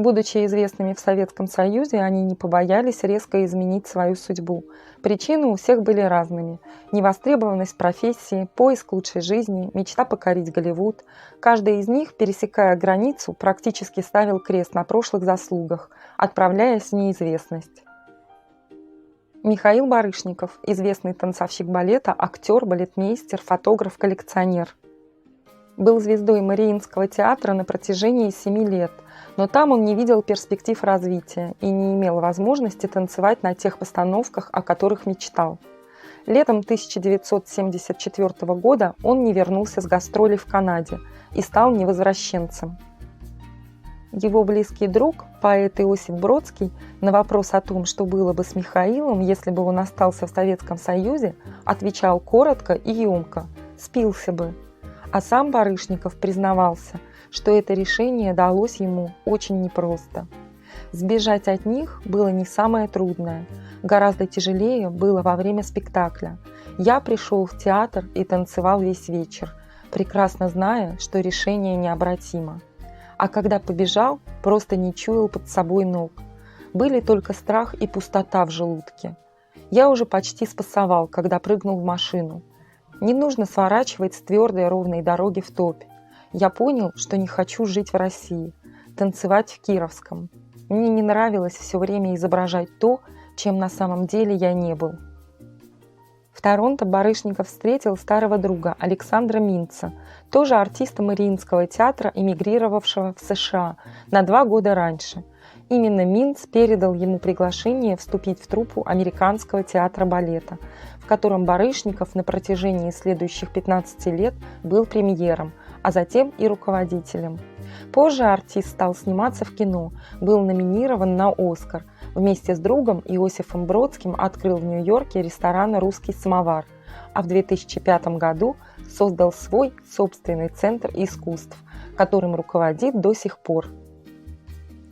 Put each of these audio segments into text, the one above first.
Будучи известными в Советском Союзе, они не побоялись резко изменить свою судьбу. Причины у всех были разными. Невостребованность профессии, поиск лучшей жизни, мечта покорить Голливуд. Каждый из них, пересекая границу, практически ставил крест на прошлых заслугах, отправляясь в неизвестность. Михаил Барышников – известный танцовщик балета, актер, балетмейстер, фотограф, коллекционер. Был звездой Мариинского театра на протяжении 7 лет, но там он не видел перспектив развития и не имел возможности танцевать на тех постановках, о которых мечтал. Летом 1974 года он не вернулся с гастролей в Канаде и стал невозвращенцем. Его близкий друг, поэт Иосиф Бродский, на вопрос о том, что было бы с Михаилом, если бы он остался в Советском Союзе, отвечал коротко и емко – спился бы. А сам Барышников признавался, что это решение далось ему очень непросто. Сбежать от них было не самое трудное. Гораздо тяжелее было во время спектакля. Я пришел в театр и танцевал весь вечер, прекрасно зная, что решение необратимо. А когда побежал, просто не чуял под собой ног. Были только страх и пустота в желудке. Я уже почти спасовал, когда прыгнул в машину. Не нужно сворачивать с твердой ровной дороги в топь. Я понял, что не хочу жить в России, танцевать в Кировском. Мне не нравилось все время изображать то, чем на самом деле я не был. В Торонто Барышников встретил старого друга Александра Минца, тоже артиста Мариинского театра, эмигрировавшего в США на 2 года раньше. Именно Минц передал ему приглашение вступить в труппу Американского театра балета, в котором Барышников на протяжении следующих 15 лет был премьером, а затем и руководителем. Позже артист стал сниматься в кино, был номинирован на «Оскар». Вместе с другом Иосифом Бродским открыл в Нью-Йорке ресторан «Русский самовар», а в 2005 году создал свой собственный центр искусств, которым руководит до сих пор.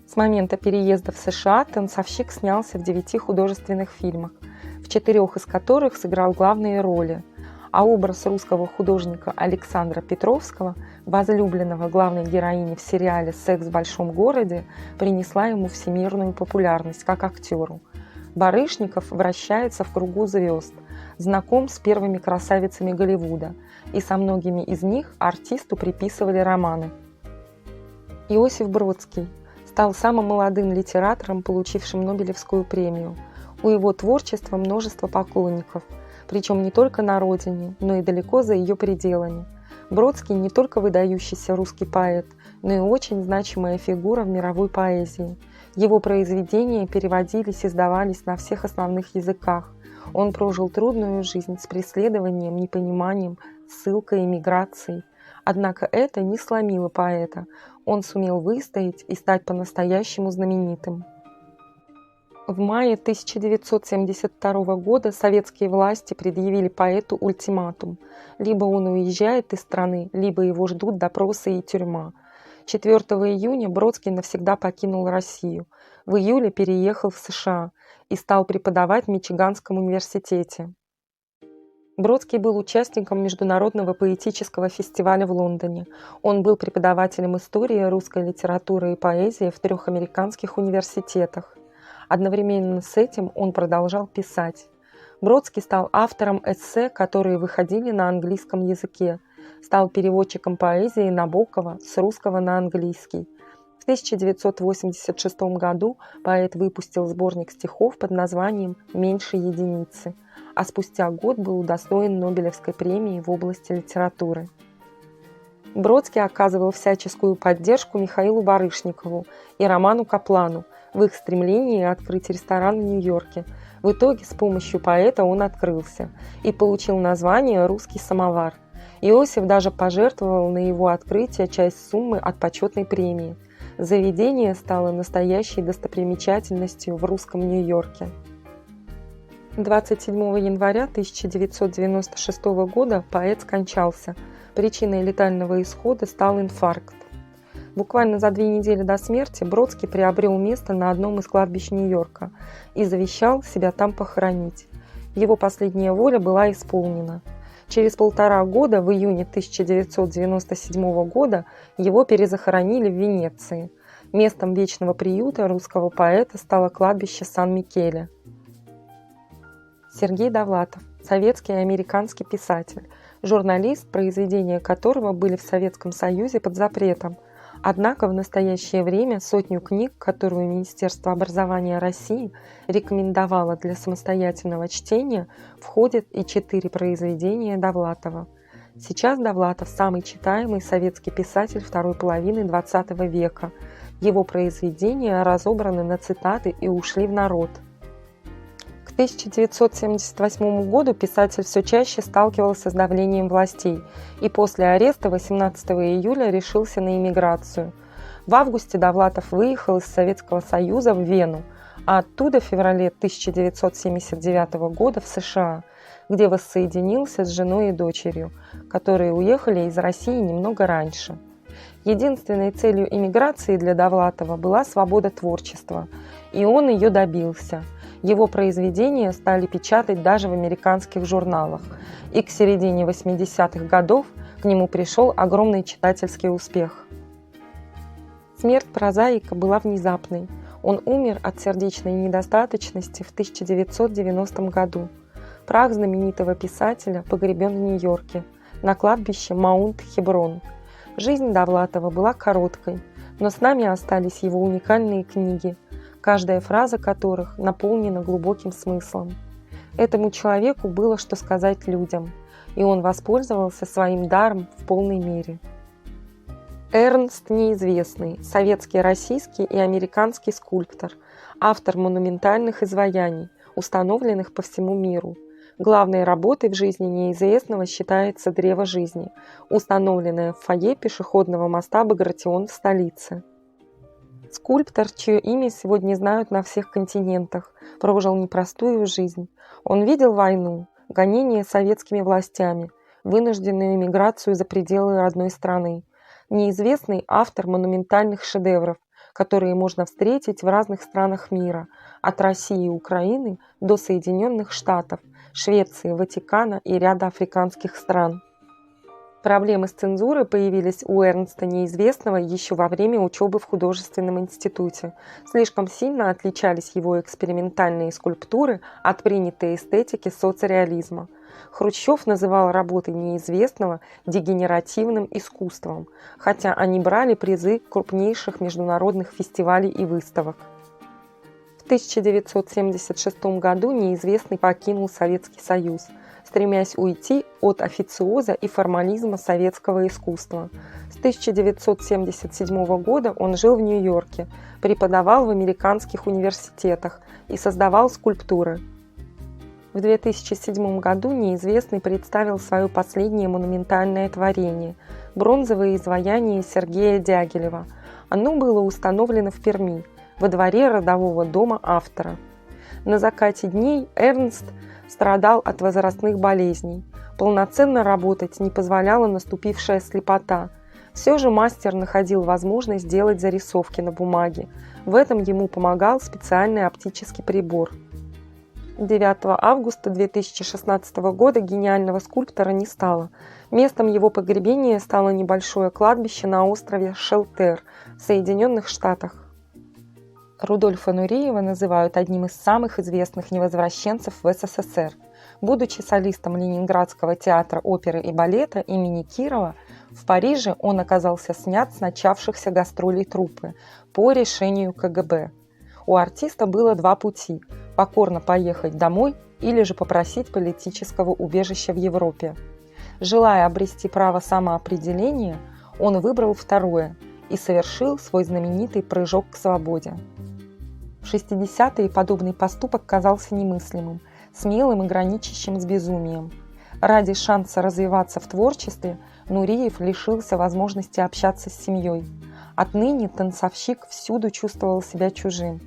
С момента переезда в США танцовщик снялся в 9 художественных фильмах, в 4 из которых сыграл главные роли, а образ русского художника Александра Петровского, возлюбленного главной героини в сериале «Секс в большом городе», принесла ему всемирную популярность как актеру. Барышников вращается в кругу звезд, знаком с первыми красавицами Голливуда, и со многими из них артисту приписывали романы. Иосиф Бродский стал самым молодым литератором, получившим Нобелевскую премию. У его творчества множество поклонников, причем не только на родине, но и далеко за ее пределами. Бродский не только выдающийся русский поэт, но и очень значимая фигура в мировой поэзии. Его произведения переводились и издавались на всех основных языках. Он прожил трудную жизнь с преследованием, непониманием, ссылкой, эмиграцией. Однако это не сломило поэта. Он сумел выстоять и стать по-настоящему знаменитым. В мае 1972 года советские власти предъявили поэту ультиматум. Либо он уезжает из страны, либо его ждут допросы и тюрьма. 4 июня Бродский навсегда покинул Россию. В июле переехал в США и стал преподавать в Мичиганском университете. Бродский был участником Международного поэтического фестиваля в Лондоне. Он был преподавателем истории, русской литературы и поэзии в 3 американских университетах. Одновременно с этим он продолжал писать. Бродский стал автором эссе, которые выходили на английском языке, стал переводчиком поэзии Набокова с русского на английский. В 1986 году поэт выпустил сборник стихов под названием «Меньше единицы», а спустя год был удостоен Нобелевской премии в области литературы. Бродский оказывал всяческую поддержку Михаилу Барышникову и Роману Каплану в их стремлении открыть ресторан в Нью-Йорке. В итоге с помощью поэта он открылся и получил название «Русский самовар». Иосиф даже пожертвовал на его открытие часть суммы от почетной премии. Заведение стало настоящей достопримечательностью в русском Нью-Йорке. 27 января 1996 года поэт скончался. Причиной летального исхода стал инфаркт. Буквально за 2 недели до смерти Бродский приобрел место на одном из кладбищ Нью-Йорка и завещал себя там похоронить. Его последняя воля была исполнена. Через 1,5 года, в июне 1997 года, его перезахоронили в Венеции. Местом вечного приюта русского поэта стало кладбище Сан-Микеле. Сергей Довлатов – советский и американский писатель, журналист, произведения которого были в Советском Союзе под запретом. Однако в настоящее время сотню книг, которую Министерство образования России рекомендовало для самостоятельного чтения, входят и 4 произведения Довлатова. Сейчас Довлатов – самый читаемый советский писатель второй половины XX века. Его произведения разобраны на цитаты и ушли в народ. К 1978 году писатель все чаще сталкивался с давлением властей и после ареста 18 июля решился на эмиграцию. В августе Довлатов выехал из Советского Союза в Вену, а оттуда в феврале 1979 года в США, где воссоединился с женой и дочерью, которые уехали из России немного раньше. Единственной целью эмиграции для Довлатова была свобода творчества, и он ее добился. Его произведения стали печатать даже в американских журналах, и к середине 80-х годов к нему пришел огромный читательский успех. Смерть прозаика была внезапной. Он умер от сердечной недостаточности в 1990 году. Прах знаменитого писателя погребен в Нью-Йорке, на кладбище Маунт-Хеброн. Жизнь Довлатова была короткой, но с нами остались его уникальные книги, каждая фраза которых наполнена глубоким смыслом. Этому человеку было что сказать людям, и он воспользовался своим даром в полной мере. Эрнст Неизвестный – советский, российский и американский скульптор, автор монументальных изваяний, установленных по всему миру. Главной работой в жизни Неизвестного считается древо жизни, установленное в фойе пешеходного моста Багратион в столице. Скульптор, чье имя сегодня знают на всех континентах, прожил непростую жизнь. Он видел войну, гонения советскими властями, вынужденную эмиграцию за пределы родной страны. Неизвестный автор монументальных шедевров, которые можно встретить в разных странах мира, от России и Украины до Соединенных Штатов, Швеции, Ватикана и ряда африканских стран. Проблемы с цензурой появились у Эрнста Неизвестного еще во время учебы в художественном институте. Слишком сильно отличались его экспериментальные скульптуры от принятой эстетики соцреализма. Хрущев называл работы Неизвестного дегенеративным искусством, хотя они брали призы крупнейших международных фестивалей и выставок. В 1976 году Неизвестный покинул Советский Союз, стремясь уйти от официоза и формализма советского искусства. С 1977 года он жил в Нью-Йорке, преподавал в американских университетах и создавал скульптуры. В 2007 году Неизвестный представил свое последнее монументальное творение – бронзовое изваяние Сергея Дягилева. Оно было установлено в Перми, во дворе родового дома автора. На закате дней Эрнст страдал от возрастных болезней. Полноценно работать не позволяла наступившая слепота. Все же мастер находил возможность делать зарисовки на бумаге. В этом ему помогал специальный оптический прибор. 9 августа 2016 года гениального скульптора не стало. Местом его погребения стало небольшое кладбище на острове Шелтер в Соединенных Штатах. Рудольфа Нуриева называют одним из самых известных невозвращенцев в СССР. Будучи солистом Ленинградского театра оперы и балета имени Кирова, в Париже он оказался снят с начавшихся гастролей труппы по решению КГБ. У артиста было 2 пути – покорно поехать домой или же попросить политического убежища в Европе. Желая обрести право самоопределения, он выбрал второе и совершил свой знаменитый прыжок к свободе. В 60-е подобный поступок казался немыслимым, смелым и граничащим с безумием. Ради шанса развиваться в творчестве Нуриев лишился возможности общаться с семьей. Отныне танцовщик всюду чувствовал себя чужим.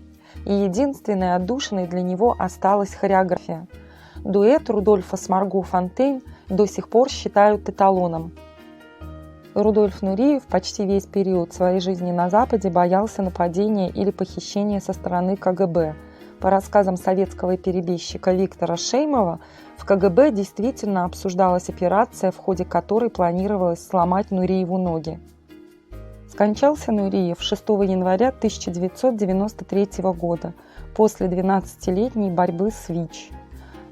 И единственной отдушиной для него осталась хореография. Дуэт Рудольфа с Марго Фонтейн до сих пор считают эталоном. Рудольф Нуриев почти весь период своей жизни на Западе боялся нападения или похищения со стороны КГБ. По рассказам советского перебежчика Виктора Шеймова, в КГБ действительно обсуждалась операция, в ходе которой планировалось сломать Нуриеву ноги. Скончался Нуриев 6 января 1993 года после 12-летней борьбы с ВИЧ.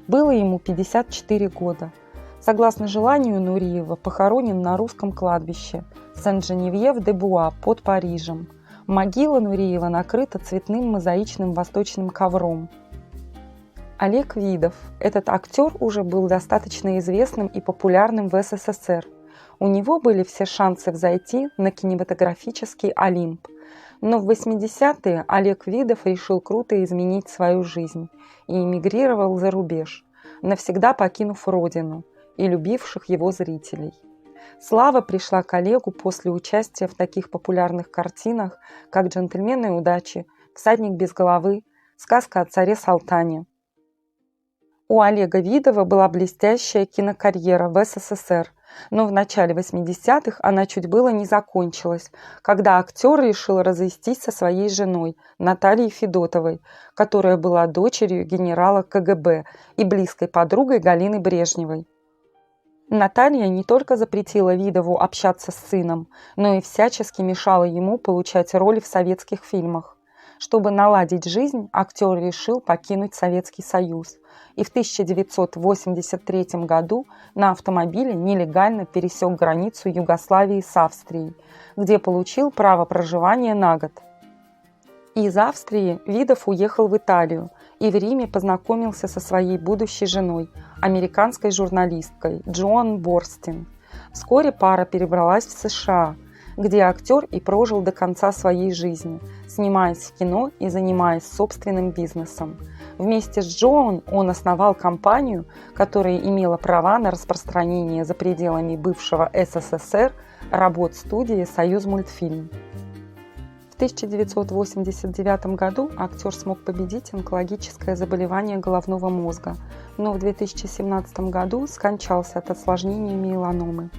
Было ему 54 года. Согласно желанию Нуриева, похоронен на русском кладбище Сен-Женевьев-де-Буа под Парижем. Могила Нуриева накрыта цветным мозаичным восточным ковром. Олег Видов. Этот актер уже был достаточно известным и популярным в СССР. У него были все шансы взойти на кинематографический Олимп. Но в 80-е Олег Видов решил круто изменить свою жизнь и эмигрировал за рубеж, навсегда покинув родину и любивших его зрителей. Слава пришла к Олегу после участия в таких популярных картинах, как «Джентльмены удачи», «Всадник без головы», «Сказка о царе Салтане». У Олега Видова была блестящая кинокарьера в СССР, но в начале 80-х она чуть было не закончилась, когда актер решил развестись со своей женой Натальей Федотовой, которая была дочерью генерала КГБ и близкой подругой Галины Брежневой. Наталья не только запретила Видову общаться с сыном, но и всячески мешала ему получать роли в советских фильмах. Чтобы наладить жизнь, актер решил покинуть Советский Союз и в 1983 году на автомобиле нелегально пересек границу Югославии с Австрией, где получил право проживания на год. Из Австрии Видов уехал в Италию и в Риме познакомился со своей будущей женой, американской журналисткой Джоан Борстин. Вскоре пара перебралась в США, где актер и прожил до конца своей жизни, снимаясь в кино и занимаясь собственным бизнесом. Вместе с Джоан он основал компанию, которая имела права на распространение за пределами бывшего СССР работ студии «Союзмультфильм». В 1989 году актер смог победить онкологическое заболевание головного мозга, но в 2017 году скончался от осложнения миеланомы.